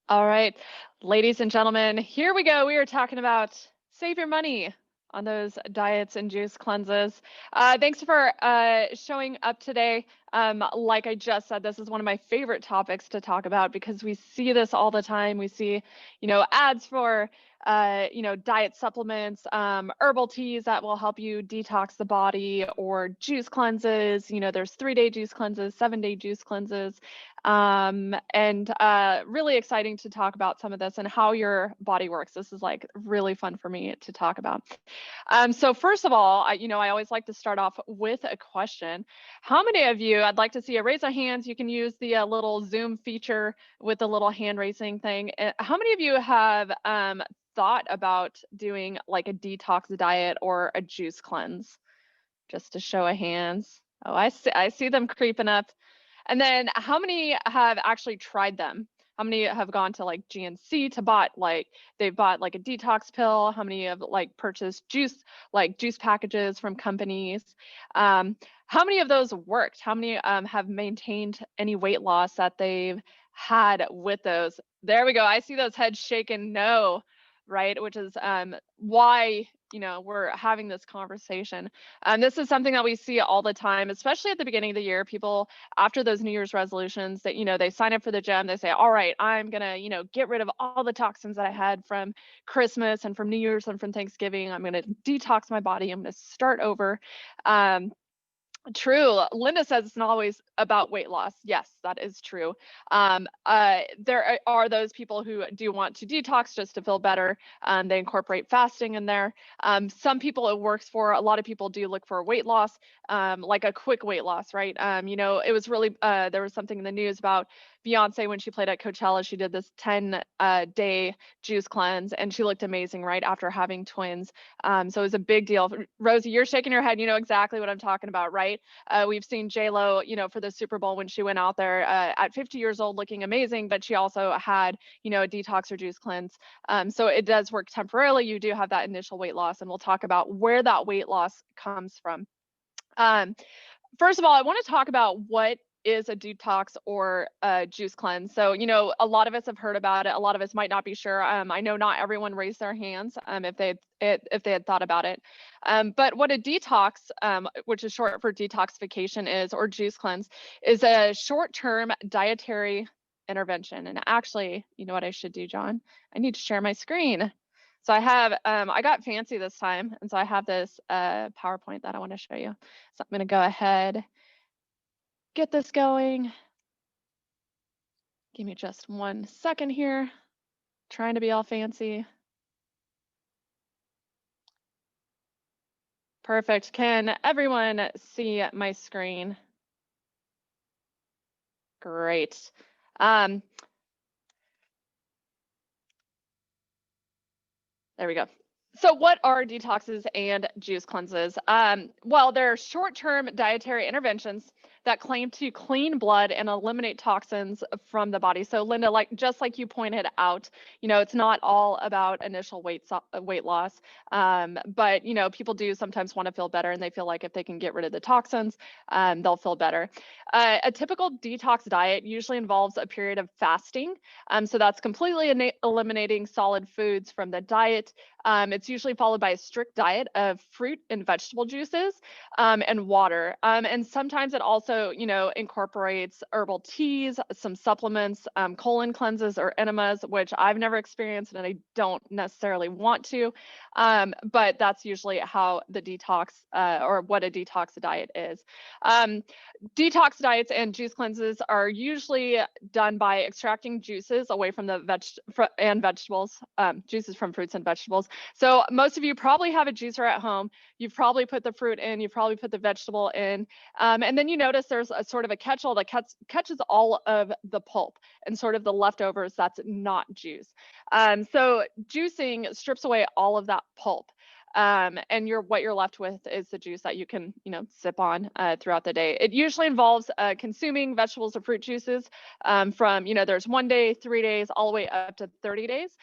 All right, ladies and gentlemen, here we go. We are talking about save your money on those diets and juice cleanses. Thanks for showing up today. Like I just said, this is one of my favorite topics to talk about because we see this all the time. We see, ads for, diet supplements, herbal teas that will help you detox the body, or juice cleanses. There's 3-day juice cleanses, 7-day juice cleanses. And really exciting to talk about some of this and how your body works. This is like really fun for me to talk about. So first of all, I always like to start off with a question. How many of you, I'd like to see a raise of hands. You can use the little Zoom feature with the little hand raising thing. How many of you have thought about doing like a detox diet or a juice cleanse? Just a show of hands. Oh, I see them creeping up. And then how many have actually tried them? How many have gone to like GNC to they've bought like a detox pill? How many have like purchased juice packages from companies? Um, how many of those worked? How many have maintained any weight loss that they've had with those? There we go. I see those heads shaking no, right? Which is why we're having this conversation. This is something that we see all the time, especially at the beginning of the year. People, after those New Year's resolutions, that they sign up for the gym, they say, all right, I'm gonna get rid of all the toxins that I had from Christmas and from New Year's and from Thanksgiving. I'm gonna detox my body. I'm gonna start over. um, True. Linda says it's not always about weight loss. Yes, that is true. There are those people who do want to detox just to feel better. They incorporate fasting in there. Some people it works for. A lot of people do look for weight loss, like a quick weight loss, right? It was really, there was something in the news about Beyonce when she played at Coachella. She did this 10-day juice cleanse and she looked amazing right after having twins. So it was a big deal. Rosie, you're shaking your head. You know exactly what I'm talking about, right? We've seen J-Lo, for the Super Bowl when she went out there at 50 years old looking amazing, but she also had, a detox or juice cleanse. So it does work temporarily. You do have that initial weight loss, and we'll talk about where that weight loss comes from. Um, First of all, I want to talk about what is a detox or a juice cleanse. So, a lot of us have heard about it. A lot of us might not be sure. I know not everyone raised their hands if they had thought about it. But what a detox, which is short for detoxification, is, or juice cleanse, is a short-term dietary intervention. And actually, you know what I should do, John? I need to share my screen. So I got fancy this time, and so I have this PowerPoint that I want to show you. So I'm going to go ahead, get this going. Give me just 1 second here. Trying to be all fancy. Perfect. Can everyone see my screen? Great. There we go. So what are detoxes and juice cleanses? Well, they're short-term dietary interventions that claim to clean blood and eliminate toxins from the body. So Linda, just like you pointed out, it's not all about initial weight loss, but people do sometimes want to feel better, and they feel like if they can get rid of the toxins, they'll feel better. A typical detox diet usually involves a period of fasting. So that's completely eliminating solid foods from the diet. It's usually followed by a strict diet of fruit and vegetable juices, and water. And sometimes it also, incorporates herbal teas, some supplements, colon cleanses or enemas, which I've never experienced and I don't necessarily want to. But that's usually how the detox, or what a detox diet is. Detox diets and juice cleanses are usually done by extracting juices away from the vegetables, juices from fruits and vegetables. So most of you probably have a juicer at home. You've probably put the fruit in, you've probably put the vegetable in, and then you notice there's a sort of a catch-all that catches all of the pulp and sort of the leftovers that's not juice. So juicing strips away all of that pulp. And what you're left with is the juice that you can, sip on throughout the day. It usually involves consuming vegetables or fruit juices from, there's 1 day, 3 days, all the way up to 30 days.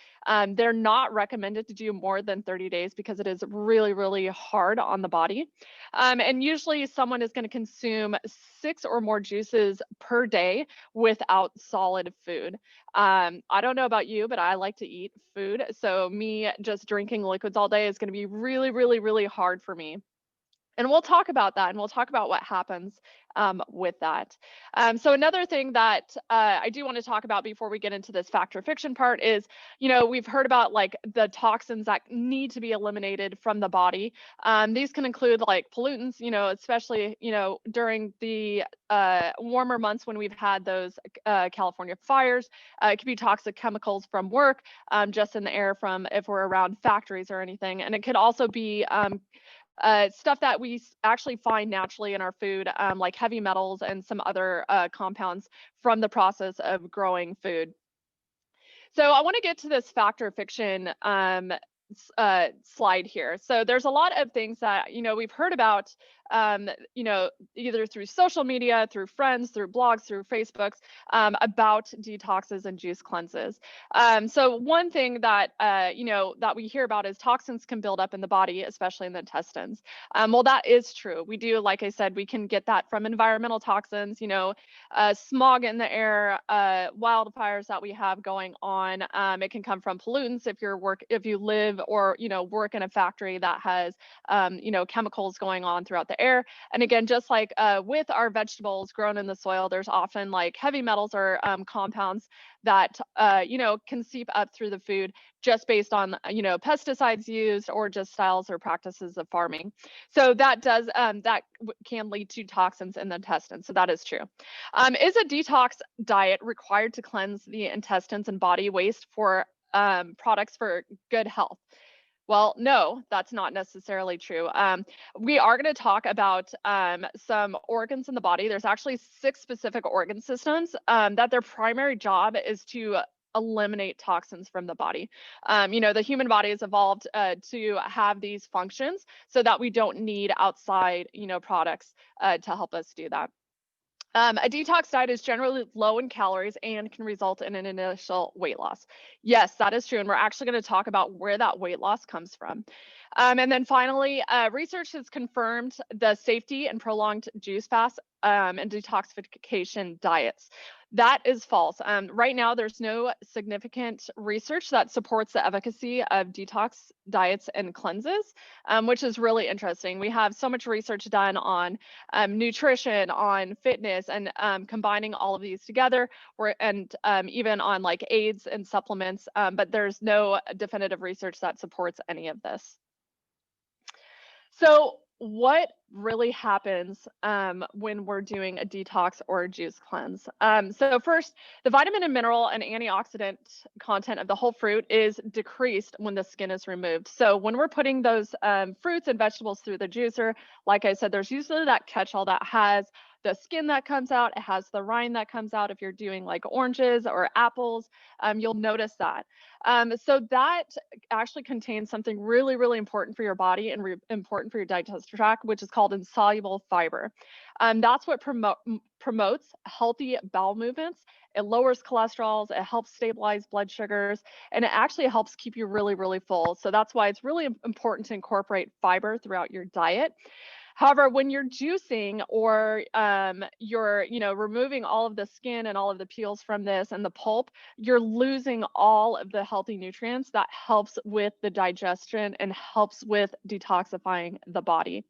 They're not recommended to do more than 30 days because it is really, really hard on the body. And usually someone is going to consume 6 or more juices per day without solid food. I don't know about you, but I like to eat food. So me just drinking liquids all day is going to be really, really, really hard for me. And we'll talk about that, and we'll talk about what happens with that. So another thing that I do want to talk about before we get into this fact or fiction part is, we've heard about like the toxins that need to be eliminated from the body. These can include like pollutants, especially, during the warmer months when we've had those California fires. It could be toxic chemicals from work, just in the air from if we're around factories or anything. And it could also be stuff that we actually find naturally in our food, like heavy metals and some other compounds from the process of growing food. So I want to get to this fact or fiction slide here. So there's a lot of things that, we've heard about, either through social media, through friends, through blogs, through Facebooks, about detoxes and juice cleanses. So one thing that, that we hear about is toxins can build up in the body, especially in the intestines. Well, that is true. We do, like I said, we can get that from environmental toxins, smog in the air, wildfires that we have going on. It can come from pollutants if you live or work in a factory that has chemicals going on throughout the air. And again, just like with our vegetables grown in the soil, there's often like heavy metals or compounds that can seep up through the food just based on pesticides used or just styles or practices of farming. So that can lead to toxins in the intestines. So that is true. Is a detox diet required to cleanse the intestines and body waste for products for good health? Well, no, that's not necessarily true. We are going to talk about some organs in the body. There's actually 6 specific organ systems that their primary job is to eliminate toxins from the body. The human body has evolved to have these functions so that we don't need outside, products to help us do that. A detox diet is generally low in calories and can result in an initial weight loss. Yes, that is true. And we're actually going to talk about where that weight loss comes from. And then finally, research has confirmed the safety and prolonged juice fast and detoxification diets. That is false. Right now, there's no significant research that supports the efficacy of detox diets and cleanses, which is really interesting. We have so much research done on nutrition, on fitness, and combining all of these together, and even on like aids and supplements, but there's no definitive research that supports any of this. So what really happens when we're doing a detox or a juice cleanse? So first, the vitamin and mineral and antioxidant content of the whole fruit is decreased when the skin is removed. So when we're putting those fruits and vegetables through the juicer, like I said, there's usually that catch-all that has the skin that comes out, it has the rind that comes out. If you're doing like oranges or apples, you'll notice that. So that actually contains something really, really important for your body and important for your digestive tract, which is called insoluble fiber. That's what promotes healthy bowel movements. It lowers cholesterols, it helps stabilize blood sugars, and it actually helps keep you really, really full. So that's why it's really important to incorporate fiber throughout your diet. However, when you're juicing or you're, removing all of the skin and all of the peels from this and the pulp, you're losing all of the healthy nutrients that helps with the digestion and helps with detoxifying the body.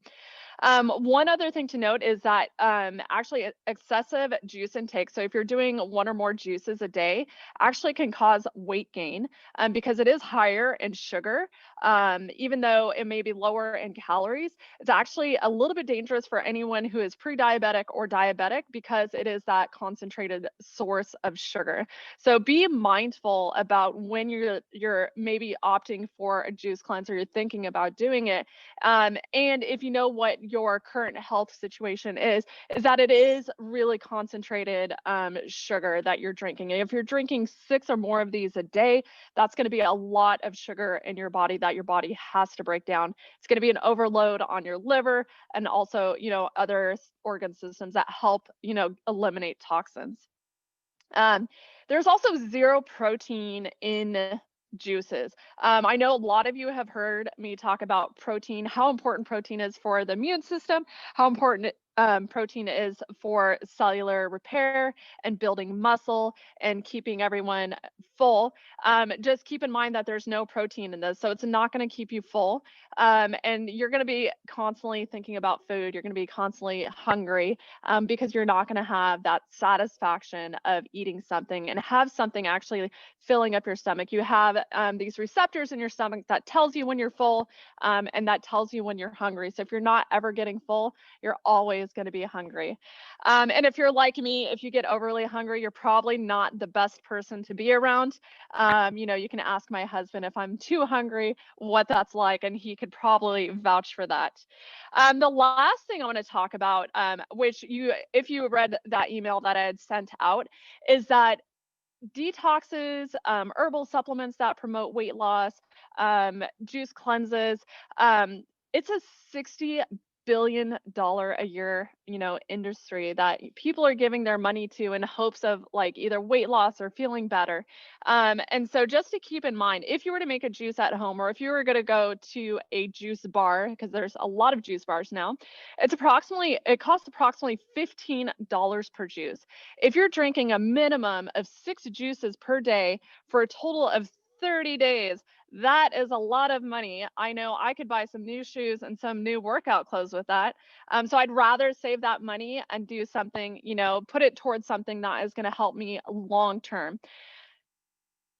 One other thing to note is that actually excessive juice intake, so if you're doing 1 or more juices a day, actually can cause weight gain because it is higher in sugar. Even though it may be lower in calories, it's actually a little bit dangerous for anyone who is pre-diabetic or diabetic because it is that concentrated source of sugar. So be mindful about when you're maybe opting for a juice cleanse or you're thinking about doing it. And if you know what your current health situation is that it is really concentrated sugar that you're drinking. And if you're drinking 6 or more of these a day, that's going to be a lot of sugar in your body that your body has to break down. It's going to be an overload on your liver and also, other organ systems that help, eliminate toxins. There's also zero protein in juices. I know a lot of you have heard me talk about protein, how important protein is for the immune system, how important protein is for cellular repair and building muscle and keeping everyone full. Just keep in mind that there's no protein in this, so it's not going to keep you full. And you're going to be constantly thinking about food. You're going to be constantly hungry because you're not going to have that satisfaction of eating something and have something actually filling up your stomach. You have these receptors in your stomach that tells you when you're full and that tells you when you're hungry. So if you're not ever getting full, you're always going to be hungry. And if you're like me, if you get overly hungry, you're probably not the best person to be around. You can ask my husband if I'm too hungry, what that's like, and he could probably vouch for that. The last thing I want to talk about, which if you read that email that I had sent out, is that detoxes, herbal supplements that promote weight loss, juice cleanses. It's a $60 billion a year, industry that people are giving their money to in hopes of like either weight loss or feeling better. And so just to keep in mind, if you were to make a juice at home or if you were going to go to a juice bar, because there's a lot of juice bars now, it costs approximately $15 per juice. If you're drinking a minimum of 6 juices per day for a total of 30 days, that is a lot of money. I know I could buy some new shoes and some new workout clothes with that. So I'd rather save that money and do something, put it towards something that is going to help me long term.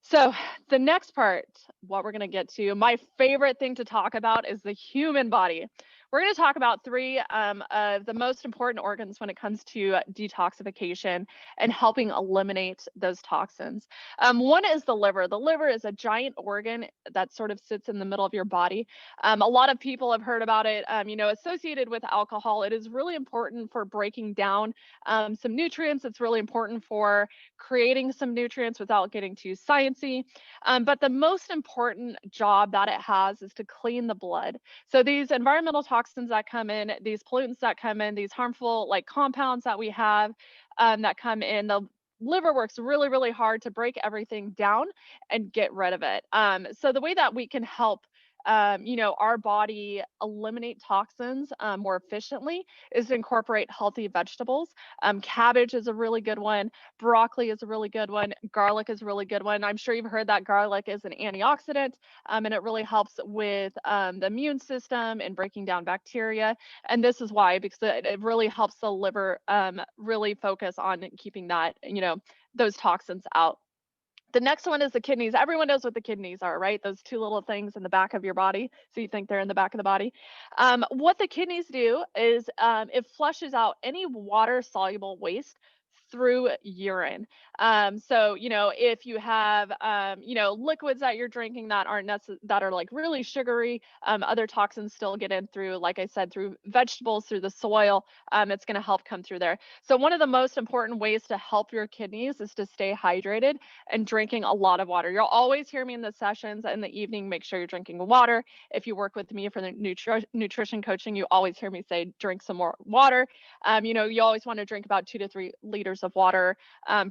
So the next part, what we're going to get to, my favorite thing to talk about is the human body. We're going to talk about 3 of the most important organs when it comes to detoxification and helping eliminate those toxins. One is the liver. The liver is a giant organ that sort of sits in the middle of your body. A lot of people have heard about it, associated with alcohol. It is really important for breaking down some nutrients. It's really important for creating some nutrients without getting too sciencey. But the most important job that it has is to clean the blood. So these environmental toxins that come in, these pollutants that come in, these harmful like compounds that we have that come in, the liver works really, really hard to break everything down and get rid of it. So the way that we can help our body eliminate toxins more efficiently is to incorporate healthy vegetables. Cabbage is a really good one. Broccoli is a really good one. Garlic is a really good one. I'm sure you've heard that garlic is an antioxidant, and it really helps with the immune system and breaking down bacteria. And this is why, because it really helps the liver really focus on keeping that, those toxins out. The next one is the kidneys. Everyone knows what the kidneys are, right? Those 2 little things in the back of your body. So you think they're in the back of the body. What the kidneys do is it flushes out any water soluble waste through urine. So, if you have, liquids that you're drinking that that are like really sugary, other toxins still get in through, like I said, through vegetables, through the soil. It's going to help come through there. So one of the most important ways to help your kidneys is to stay hydrated and drinking a lot of water. You'll always hear me in the sessions in the evening, make sure you're drinking water. If you work with me for the nutrition coaching, you always hear me say, drink some more water. You always want to drink about 2 to 3 liters of water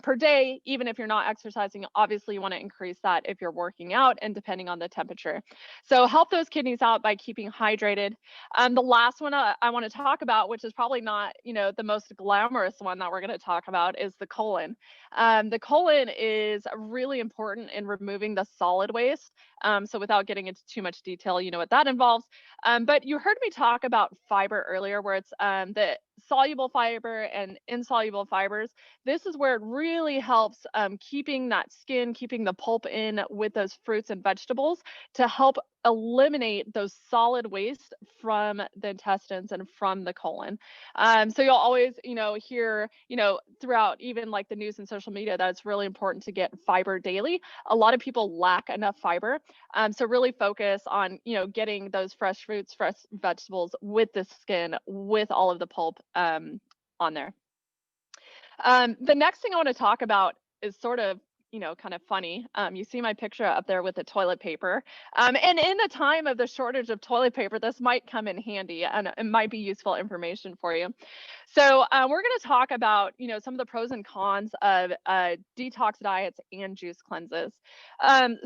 per day, even if you're not exercising. Obviously, you want to increase that if you're working out and depending on the temperature. So help those kidneys out by keeping hydrated. The last one I want to talk about, which is probably not, the most glamorous one that we're going to talk about, is the colon. The colon is really important in removing the solid waste. So without getting into too much detail, you know what that involves. But you heard me talk about fiber earlier, where it's the soluble fiber and insoluble fibers. This is where it really helps keeping that skin, keeping the pulp in with those fruits and vegetables to help eliminate those solid waste from the intestines and from the colon. So you'll always, hear, throughout even like the news and social media, that it's really important to get fiber daily. A lot of people lack enough fiber. So really focus on, getting those fresh fruits, fresh vegetables with the skin, with all of the pulp on there. The next thing I want to talk about is sort of kind of funny. You see my picture up there with the toilet paper. And in the time of the shortage of toilet paper, this might come in handy and it might be useful information for you. So we're going to talk about, some of the pros and cons of detox diets and juice cleanses.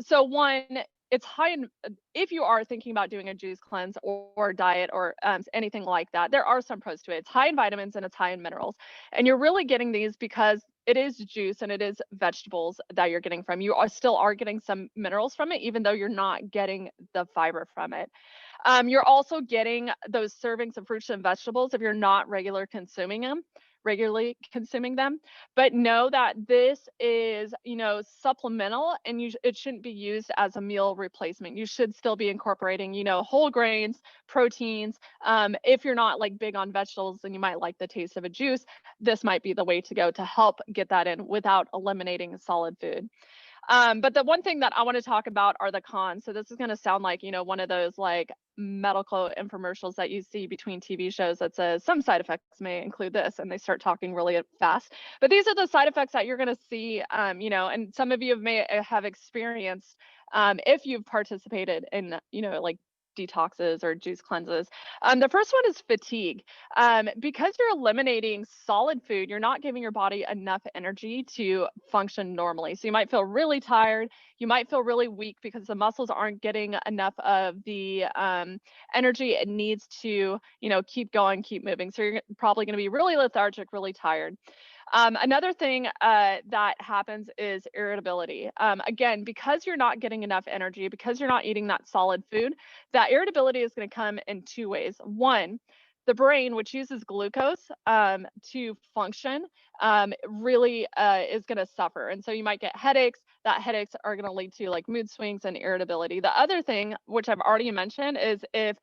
So one, it's high in, if you are thinking about doing a juice cleanse or diet or anything like that, there are some pros to it. It's high in vitamins and it's high in minerals. And you're really getting these because it is juice and it is vegetables that you're getting from. You are still are getting some minerals from it, even though you're not getting the fiber from it. You're also getting those servings of fruits and vegetables if you're not regularly consuming them. But know that this is, supplemental, and it shouldn't be used as a meal replacement. You should still be incorporating, whole grains, proteins. If you're not like big on vegetables and you might like the taste of a juice, this might be the way to go to help get that in without eliminating solid food. But the one thing that I want to talk about are the cons. So this is going to sound like, one of those like medical infomercials that you see between TV shows that says some side effects may include this, and they start talking really fast. But these are the side effects that you're going to see, and some of you may have experienced if you've participated in, like detoxes or juice cleanses. The first one is fatigue. Because you're eliminating solid food, you're not giving your body enough energy to function normally. So you might feel really tired. You might feel really weak because the muscles aren't getting enough of the energy it needs to, keep going, keep moving. So you're probably going to be really lethargic, really tired. Another thing that happens is irritability. Again, because you're not getting enough energy, because you're not eating that solid food, that irritability is going to come in two ways. One, the brain, which uses glucose to function, really is going to suffer. And so you might get headaches. That headaches are going to lead to like mood swings and irritability. The other thing, which I've already mentioned, is if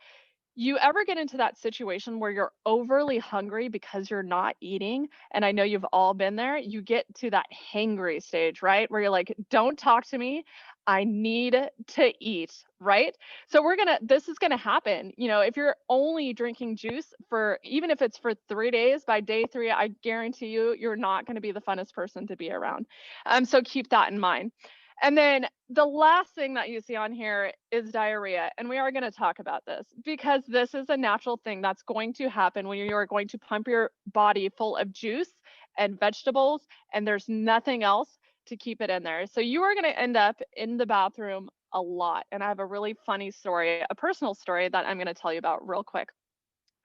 you ever get into that situation where you're overly hungry because you're not eating, and I know you've all been there, you get to that hangry stage, right? Where you're like, don't talk to me. I need to eat, right? So this is gonna happen. If you're only drinking juice for, even if it's for 3 days, by day three, I guarantee you, you're not gonna be the funnest person to be around. So keep that in mind. And then the last thing that you see on here is diarrhea. And we are going to talk about this because this is a natural thing that's going to happen when you are going to pump your body full of juice and vegetables, and there's nothing else to keep it in there. So you are going to end up in the bathroom a lot. And I have a really funny story, a personal story that I'm going to tell you about real quick.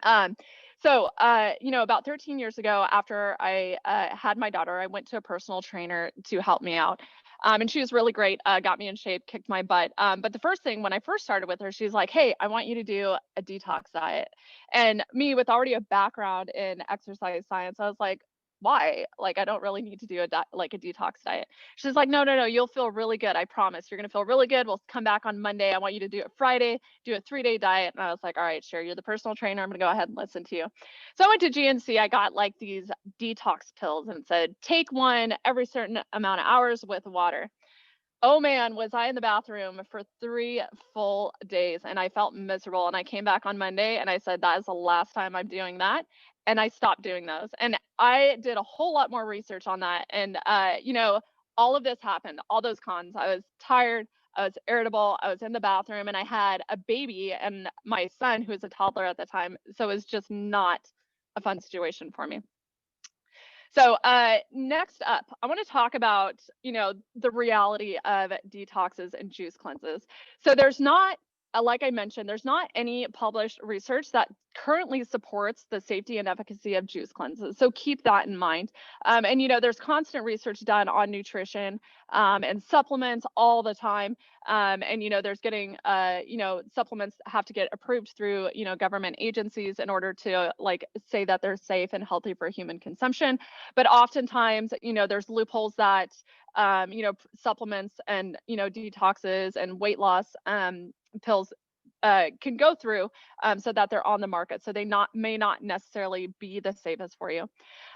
Um, about 13 years ago, after I had my daughter, I went to a personal trainer to help me out. And she was really great, got me in shape, kicked my butt. But the first thing when I first started with her, she's like, hey, I want you to do a detox diet. And me, with already a background in exercise science, I was like, why? Like, I don't really need to do like a detox diet. She's like, no, no, no, you'll feel really good. I promise. You're going to feel really good. We'll come back on Monday. I want you to do it Friday, do a 3-day diet. And I was like, all right, sure. You're the personal trainer. I'm going to go ahead and listen to you. So I went to GNC. I got like these detox pills and said, take one every certain amount of hours with water. Oh man, was I in the bathroom for 3 full days and I felt miserable. And I came back on Monday and I said, that is the last time I'm doing that. And I stopped doing those. And I did a whole lot more research on that. And, all of this happened, all those cons. I was tired. I was irritable. I was in the bathroom and I had a baby and my son, who was a toddler at the time. So it was just not a fun situation for me. So next up, I want to talk about, the reality of detoxes and juice cleanses. So there's not, like I mentioned, there's not any published research that currently supports the safety and efficacy of juice cleanses. So keep that in mind. And, there's constant research done on nutrition and supplements all the time. And, there's getting, supplements have to get approved through, government agencies in order to like say that they're safe and healthy for human consumption. But oftentimes, there's loopholes that, supplements and, detoxes and weight loss pills can go through so that they're on the market. So they may not necessarily be the safest for you.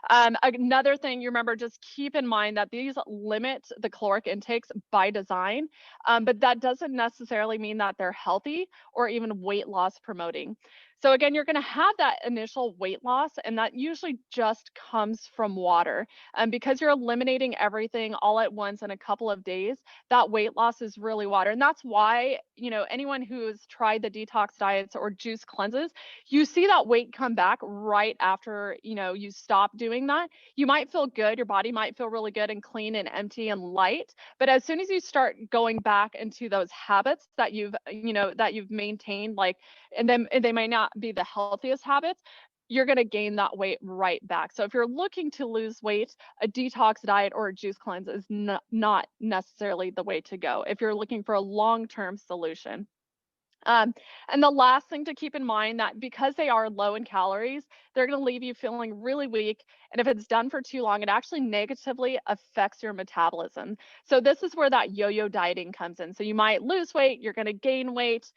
Another thing you remember, just keep in mind that these limit the caloric intakes by design, but that doesn't necessarily mean that they're healthy or even weight loss promoting. So again, you're going to have that initial weight loss, and that usually just comes from water. And because you're eliminating everything all at once in a couple of days, that weight loss is really water. And that's why, anyone who's tried the detox diets or juice cleanses, you see that weight come back right after, you stop doing that. You might feel good, your body might feel really good and clean and empty and light, but as soon as you start going back into those habits that you've maintained, like, and they might not be the healthiest habits, you're going to gain that weight right back. So if you're looking to lose weight, a detox diet or a juice cleanse is not necessarily the way to go if you're looking for a long-term solution. Um, and the last thing to keep in mind, that because they are low in calories, they're going to leave you feeling really weak. And if it's done for too long, it actually negatively affects your metabolism. So this is where that yo-yo dieting comes in. So you might lose weight, you're going to gain weight,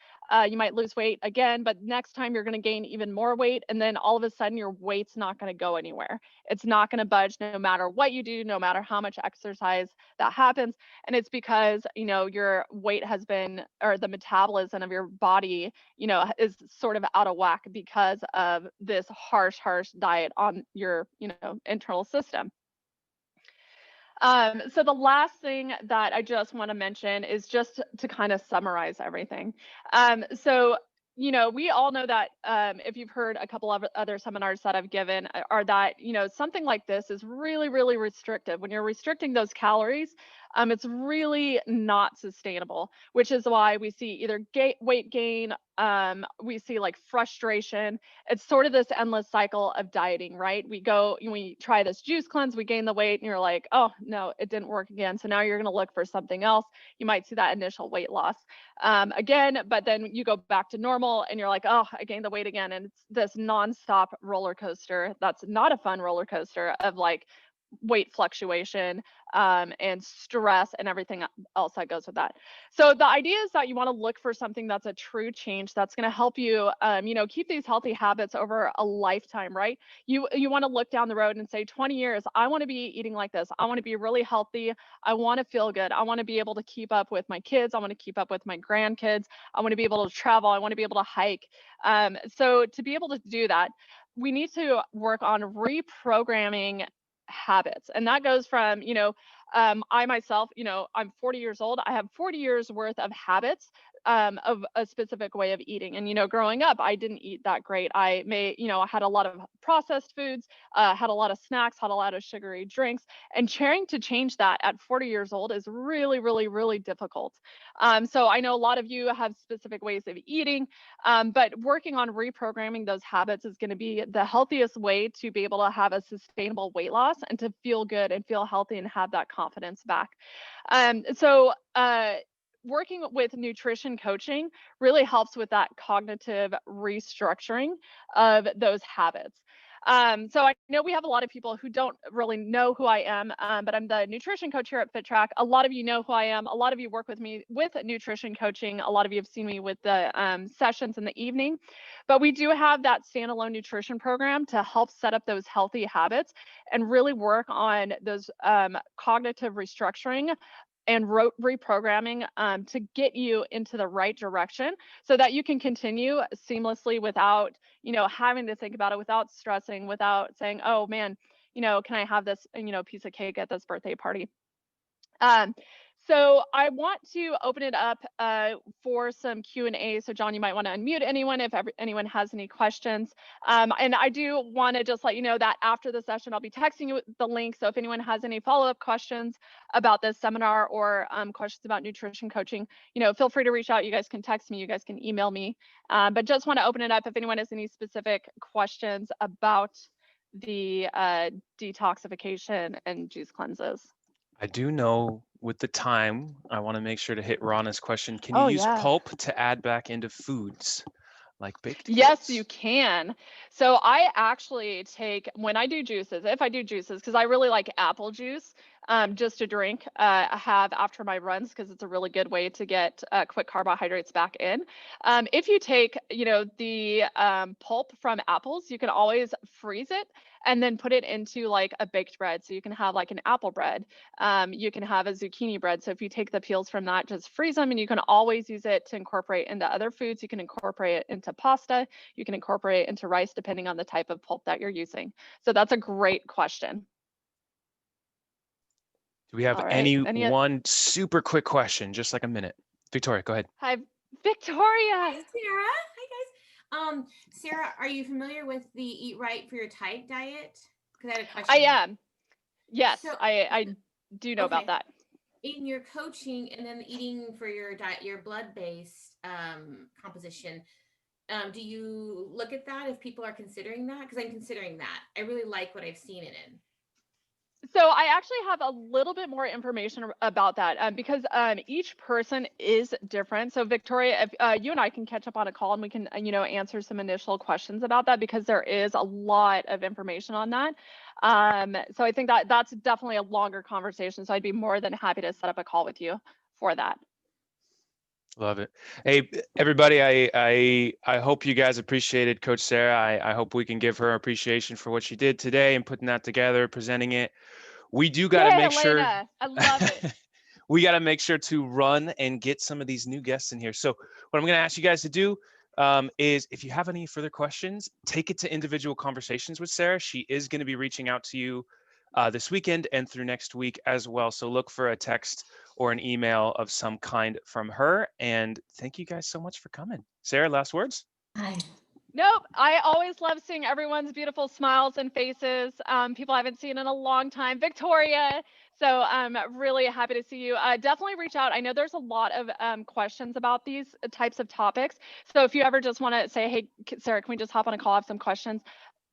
you might lose weight again, but next time you're going to gain even more weight. And then all of a sudden your weight's not going to go anywhere. It's not going to budge no matter what you do, no matter how much exercise that happens. And it's because, your weight has been, or the metabolism of your body, is sort of out of whack because of this harsh diet on your, internal system. So the last thing that I just want to mention is just to kind of summarize everything. So, we all know that if you've heard a couple of other seminars that I've given, are that, something like this is really, really restrictive. When you're restricting those calories, it's really not sustainable, which is why we see either weight gain, we see like frustration. It's sort of this endless cycle of dieting, right? We try this juice cleanse, we gain the weight, and you're like, oh no, it didn't work again. So now you're going to look for something else. You might see that initial weight loss again, but then you go back to normal and you're like, oh, I gained the weight again. And it's this nonstop roller coaster. That's not a fun roller coaster of like weight fluctuation and stress and everything else that goes with that. So the idea is that you want to look for something that's a true change that's going to help you, keep these healthy habits over a lifetime, right? You want to look down the road and say, 20 years, I want to be eating like this. I want to be really healthy. I want to feel good. I want to be able to keep up with my kids. I want to keep up with my grandkids. I want to be able to travel. I want to be able to hike. So to be able to do that, we need to work on reprogramming habits. And that goes from, I myself, I'm 40 years old. I have 40 years worth of habits of a specific way of eating. And, growing up, I didn't eat that great. I had a lot of processed foods, had a lot of snacks, had a lot of sugary drinks, and trying to change that at 40 years old is really, really, really difficult. So I know a lot of you have specific ways of eating, but working on reprogramming those habits is going to be the healthiest way to be able to have a sustainable weight loss and to feel good and feel healthy and have that confidence back. Working with nutrition coaching really helps with that cognitive restructuring of those habits. So I know we have a lot of people who don't really know who I am, but I'm the nutrition coach here at FitTrack. A lot of you know who I am. A lot of you work with me with nutrition coaching. A lot of you have seen me with the sessions in the evening. But we do have that standalone nutrition program to help set up those healthy habits and really work on those cognitive restructuring and reprogramming to get you into the right direction so that you can continue seamlessly without, having to think about it, without stressing, without saying, oh man, can I have this, piece of cake at this birthday party? Um, so I want to open it up for some Q&A. So John, you might want to unmute anyone if anyone has any questions. And I do want to just let you know that after the session, I'll be texting you the link. So if anyone has any follow-up questions about this seminar or questions about nutrition coaching, feel free to reach out. You guys can text me, you guys can email me. But just want to open it up if anyone has any specific questions about the detoxification and juice cleanses. I do know with the time, I want to make sure to hit Rana's question. Can you Oh, use yeah. pulp to add back into foods like baked Yes, goods? you can. So I actually take, when I do juices, if I do juices, because I really like apple juice. just a drink I have after my runs, because it's a really good way to get quick carbohydrates back in. If you take, the pulp from apples, you can always freeze it and then put it into like a baked bread. So you can have like an apple bread. You can have a zucchini bread. So if you take the peels from that, just freeze them, and you can always use it to incorporate into other foods. You can incorporate it into pasta. You can incorporate it into rice, depending on the type of pulp that you're using. So that's a great question. Do we have All right. any Any one super quick question? Just like a minute. Victoria, go ahead. Hi, Victoria. Hi, Sarah. Hi, guys. Sarah, are you familiar with the Eat Right for Your Type diet? Because I had a question. I am. Yes, So- I do know about Okay. that. In your coaching and then eating for your diet, your blood-based composition, do you look at that if people are considering that? Because I'm considering that. I really like what I've seen it in. So I actually have a little bit more information about that, because each person is different. So Victoria, if you and I can catch up on a call, and we can answer some initial questions about that, because there is a lot of information on that. So I think that that's definitely a longer conversation. So I'd be more than happy to set up a call with you for that. Love it. Hey, everybody, I hope you guys appreciated Coach Sarah. I hope we can give her appreciation for what she did today and putting that together, presenting it. We do got to Yay, make sure. Elena. I love it. We got to make sure to run and get some of these new guests in here. So what I'm going to ask you guys to do is, if you have any further questions, take it to individual conversations with Sarah. She is going to be reaching out to you this weekend and through next week as well. So look for a text or an email of some kind from her. And thank you guys so much for coming. Sarah, last words? Hi. Nope. I always love seeing everyone's beautiful smiles and faces. People I haven't seen in a long time. Victoria. So I'm really happy to see you. Definitely reach out. I know there's a lot of questions about these types of topics. So if you ever just want to say, hey, Sarah, can we just hop on a call, have some questions?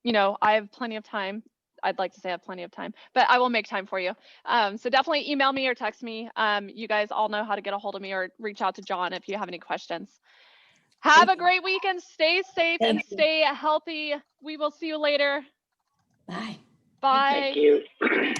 I have plenty of time. I'd like to say I have plenty of time, but I will make time for you. So definitely email me or text me. You guys all know how to get a hold of me, or reach out to John if you have any questions. Have a great weekend. Stay safe and stay healthy. We will see you later. Bye. Bye. Thank you.